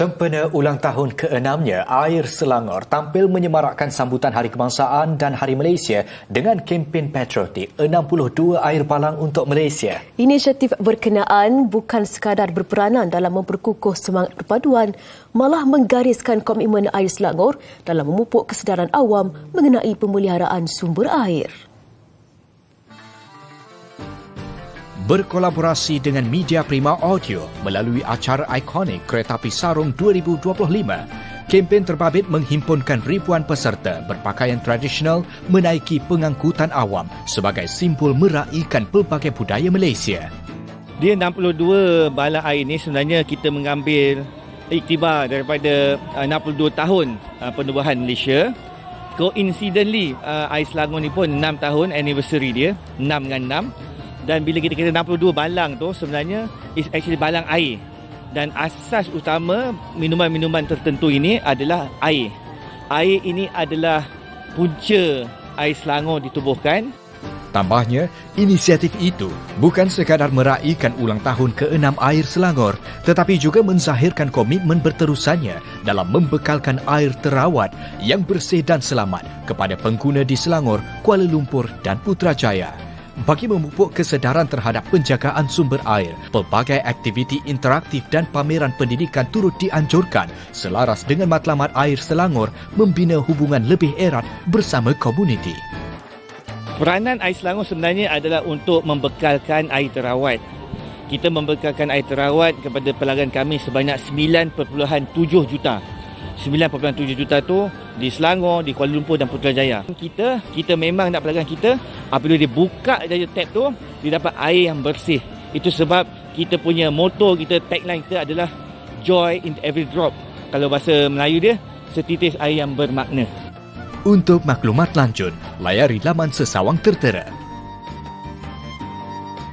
Sempena ulang tahun ke-6-nya, Air Selangor tampil menyemarakkan sambutan Hari Kebangsaan dan Hari Malaysia dengan kempen patriotik 62 air palang untuk Malaysia. Inisiatif berkenaan bukan sekadar berperanan dalam memperkukuh semangat perpaduan, malah menggariskan komitmen Air Selangor dalam memupuk kesedaran awam mengenai pemeliharaan sumber air. Berkolaborasi dengan Media Prima Audio melalui acara ikonik Keretapi Sarung 2025, kempen terbabit menghimpunkan ribuan peserta berpakaian tradisional menaiki pengangkutan awam sebagai simbol meraikan pelbagai budaya Malaysia. Dia 62 balang air ini sebenarnya kita mengambil iktibar daripada 62 tahun penubuhan Malaysia. Coincidentally, Air Selangor ni pun 6 tahun anniversary dia, 6 dengan 6. Dan bila kita kata 62 balang tu sebenarnya is actually balang air. Dan asas utama minuman-minuman tertentu ini adalah air. Air ini adalah punca Air Selangor ditubuhkan. Tambahnya, inisiatif itu bukan sekadar meraikan ulang tahun ke-6 Air Selangor, tetapi juga menzahirkan komitmen berterusannya dalam membekalkan air terawat yang bersih dan selamat kepada pengguna di Selangor, Kuala Lumpur dan Putrajaya. Bagi memupuk kesedaran terhadap penjagaan sumber air, pelbagai aktiviti interaktif dan pameran pendidikan turut dianjurkan selaras dengan matlamat Air Selangor membina hubungan lebih erat bersama komuniti. Peranan Air Selangor sebenarnya adalah untuk membekalkan air terawat. Kita membekalkan air terawat kepada pelanggan kami sebanyak 9.7 juta. 9.7 juta tu di Selangor, di Kuala Lumpur dan Putrajaya. Kita memang nak pelanggan kita, apabila dia buka dari tap tu, dia dapat air yang bersih. Itu sebab kita punya motto kita, tagline kita adalah joy in every drop. Kalau bahasa Melayu dia, setitis air yang bermakna. Untuk maklumat lanjut, layari laman Sesawang Tertera.